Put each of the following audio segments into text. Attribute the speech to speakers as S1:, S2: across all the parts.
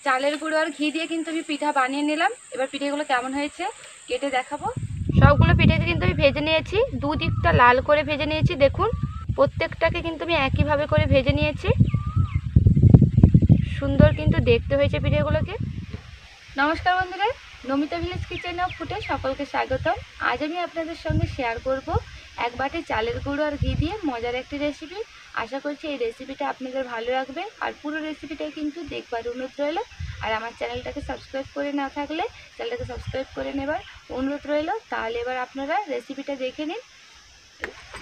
S1: চালের গুঁড়ো আর ঘি দিয়ে কিন্তু আমি পিঠা বানিয়ে নিলাম। এবার পিঠেগুলো কেমন হয়েছে কেটে দেখাবো। সবগুলো পিঠেকে কিন্তু আমি ভেজে নিয়েছি, দুদিকটা লাল করে ভেজে নিয়েছি। দেখুন প্রত্যেকটাকে কিন্তু আমি একইভাবে করে ভেজে নিয়েছি। সুন্দর কিন্তু দেখতে হয়েছে পিঠেগুলোকে। নমস্কার বন্ধুরা, নমিতা ভিলেজ কিচেন অফ ফুডে সকলকে স্বাগতম। আজ আমি আপনাদের সঙ্গে শেয়ার করব এক বাটি চালের গুঁড়ো আর ঘি দিয়ে মজার একটি রেসিপি। আশা করছি এই রেসিপিটা আপনাদের ভালো লাগবে, আর পুরো রেসিপিটাই কিন্তু দেখবার অনুরোধ রইল। আর আমার চ্যানেলটাকে সাবস্ক্রাইব করে না থাকলে চ্যানেলটাকে সাবস্ক্রাইব করে নেবার অনুরোধ রইল। তাহলে এবার আপনারা রেসিপিটা দেখে নিন।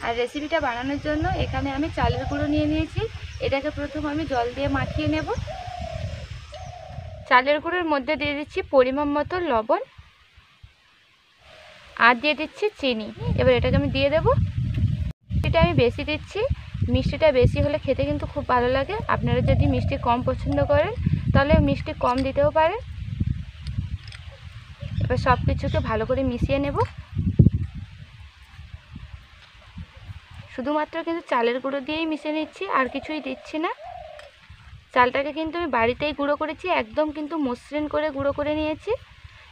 S1: আর রেসিপিটা বানানোর জন্য এখানে আমি চালের গুঁড়ো নিয়ে নিয়েছি। এটাকে প্রথম আমি জল দিয়ে মাখিয়ে নেব। চালের গুঁড়োর মধ্যে দিয়ে দিচ্ছি পরিমাণ মতো লবণ, আর দিয়ে দিচ্ছি চিনি। এবার এটাকে আমি দিয়ে দেবো। এটা আমি বেশি দিচ্ছি, মিষ্টিটা বেশি হলে খেতে কিন্তু খুব ভালো লাগে। আপনারা যদি মিষ্টি কম পছন্দ করেন তাহলে মিষ্টি কম দিতেও পারেন। এবার সব কিছুকে ভালো করে মিশিয়ে নেব। শুধুমাত্র কিন্তু চালের গুঁড়ো দিয়েই মিশিয়ে নিচ্ছি, আর কিছুই দিচ্ছি না। চালটাকে কিন্তু আমি বাড়িতেই গুঁড়ো করেছি, একদম কিন্তু মসৃণ করে গুঁড়ো করে নিয়েছি।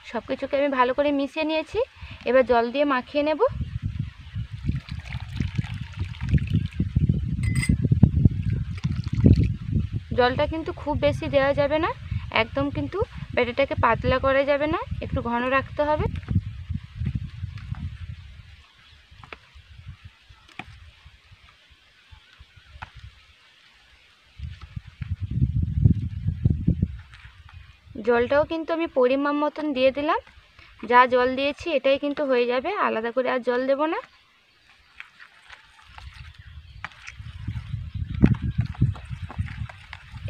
S1: সব কিছুকে আমি ভালো করে মিশিয়ে নিয়েছি। এবার জল দিয়ে মাখিয়ে নেব। জলটা কিন্তু খুব বেশি দেওয়া যাবে না, একদম কিন্তু ব্যাটারটাকে পাতলা করা যাবে না, একটু ঘন রাখতে হবে। জলটাও কিন্তু আমি পরিমাণ মতন দিয়ে দিলাম। যা জল দিয়েছি এটাই কিন্তু হয়ে যাবে, আলাদা করে আর জল দেব না।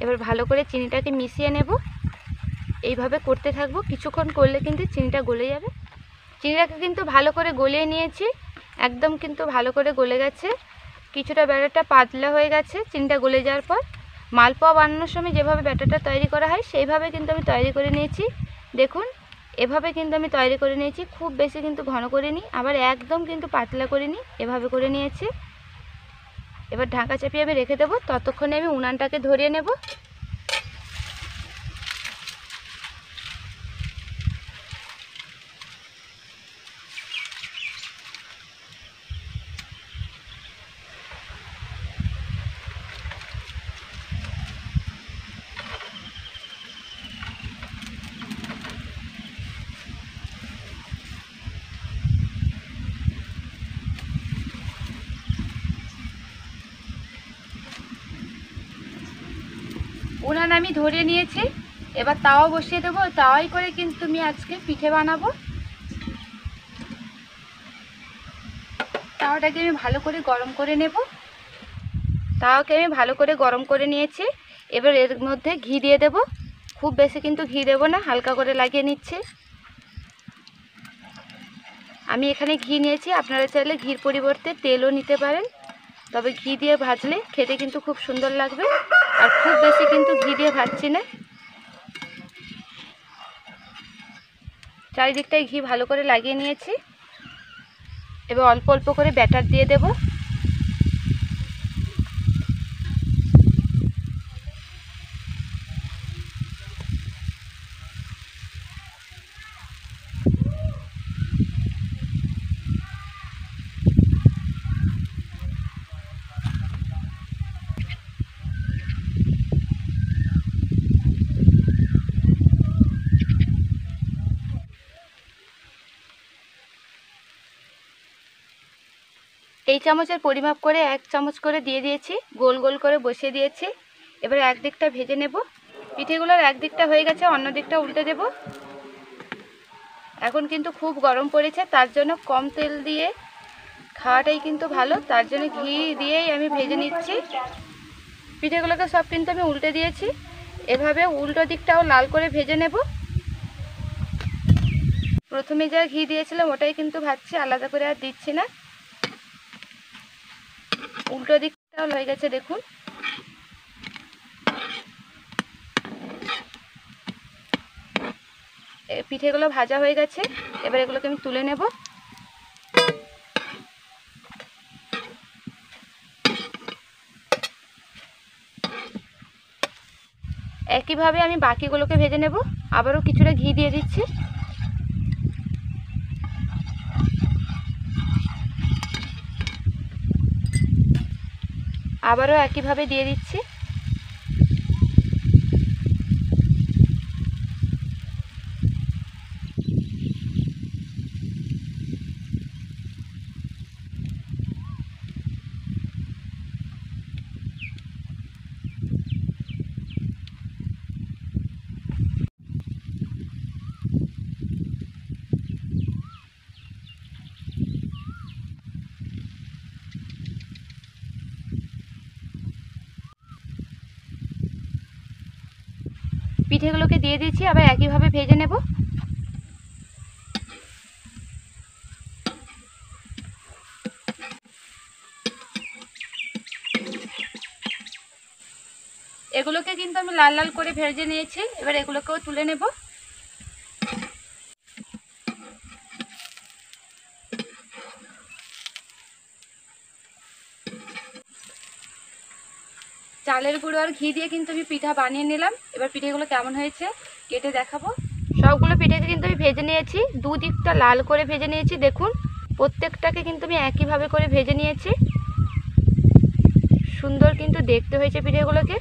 S1: এবার ভালো করে চিনিটাকে মিশিয়ে নেব। এইভাবে করতে থাকবো, কিছুক্ষণ করলে কিন্তু চিনিটা গলে যাবে। চিনিটাকে কিন্তু ভালো করে গলিয়ে নিয়েছি, একদম কিন্তু ভালো করে গলে গেছে। কিছুটা ব্যাটারটা পাতলা হয়ে গেছে চিনিটা গলে যাওয়ার পর। মালপোয়া বানানোর সময় যেভাবে ব্যাটারটা তৈরি করা হয় সেইভাবে কিন্তু আমি তৈরি করে নিয়েছি। দেখুন এভাবে কিন্তু আমি তৈরি করে নিয়েছি, খুব বেশি কিন্তু ঘন করিনি, আবার একদম কিন্তু পাতলা করিনি, এভাবে করে নিয়েছি। এবার ঢাকা চাপিয়ে আমি রেখে দেবো, ততক্ষণে আমি উনানটাকে ধরিয়ে নেব। উনান আমি ধরিয়ে নিয়েছি, এবার তাওয়া বসিয়ে দেবো। তাওয়াই করে কিন্তু আমি আজকে পিঠে বানাবো। তাওয়াটাকে আমি ভালো করে গরম করে নেব। তাওয়াকে আমি ভালো করে গরম করে নিয়েছি। এবার এর মধ্যে ঘি দিয়ে দেব। খুব বেশি কিন্তু ঘি দেব না, হালকা করে লাগিয়ে নিচ্ছি। আমি এখানে ঘি নিয়েছি, আপনারা চাইলে ঘির পরিবর্তে তেলও নিতে পারেন, তবে ঘি দিয়ে ভাজলে খেতে কিন্তু খুব সুন্দর লাগবে। আর খুব বেশি কিন্তু ঘি দিয়ে ভাজছি না। চারিদিকটায় ঘি ভালো করে লাগিয়ে নিয়েছি। এবার অল্প অল্প করে ব্যাটার দিয়ে দেব। এই চামচের পরিমাপ করে 1 চামচ করে দিয়ে দিয়েছি, গোল গোল করে বসিয়ে দিয়েছি। এবার একদিকটা ভেজে নেব। পিঠেগুলোর একদিকটা হয়ে গেছে, অন্য দিকটা উল্টে দেব। এখন কিন্তু খুব গরম পড়েছে, তার জন্য কম তেল দিয়ে খাওয়াটাই কিন্তু ভালো, তার জন্য ঘি দিয়েই আমি ভেজে নিচ্ছি। পিঠেগুলোকে সব কিন্তু আমি উল্টে দিয়েছি। এভাবে উল্টো দিকটাও লাল করে ভেজে নেব। প্রথমে যা ঘি দিয়েছিলাম ওটাই কিন্তু ভাজছি, আলাদা করে আর দিচ্ছি না। উল্টো দিকটাও হয়ে গেছে দেখুন। পিঠেগুলো ভাজা হয়ে গেছে, এবার এগুলোকে আমি তুলে নেব। একইভাবে আমি বাকিগুলোকে ভেজে নেব। আবারও কিছুটা ঘি দিয়ে দিচ্ছি। আবারও একইভাবে দিয়ে দিচ্ছি। পিঠেগুলোকে দিয়ে দিচ্ছি, আবার একইভাবে ভেজে নেব। এগুলোকে কিন্তু আমি লাল লাল করে ভেজে নিয়েছি। এবার এগুলোকেও তুলে নেব। চালের গুঁড়ো আর ঘি দিয়ে কিন্তু আমি পিঠা বানিয়ে নিলাম। এবার পিঠেগুলো কেমন হয়েছে কেটে দেখাবো। সবগুলো পিঠেকে কিন্তু আমি ভেজে নিয়েছি, দুদিকটা লাল করে ভেজে নিয়েছি। দেখুন প্রত্যেকটাকে কিন্তু আমি একইভাবে করে ভেজে নিয়েছি। সুন্দর কিন্তু দেখতে হয়েছে পিঠেগুলোকে।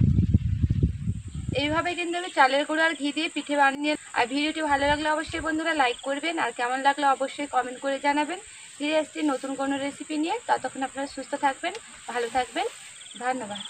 S1: এইভাবে কিন্তু আমি চালের গুঁড়ো আর ঘি দিয়ে পিঠে বানিয়ে। আর ভিডিওটি ভালো লাগলে অবশ্যই বন্ধুরা লাইক করবেন, আর কেমন লাগলে অবশ্যই কমেন্ট করে জানাবেন। ফিরে আসছি নতুন কোনো রেসিপি নিয়ে। ততক্ষণ আপনারা সুস্থ থাকবেন, ভালো থাকবেন। ধন্যবাদ।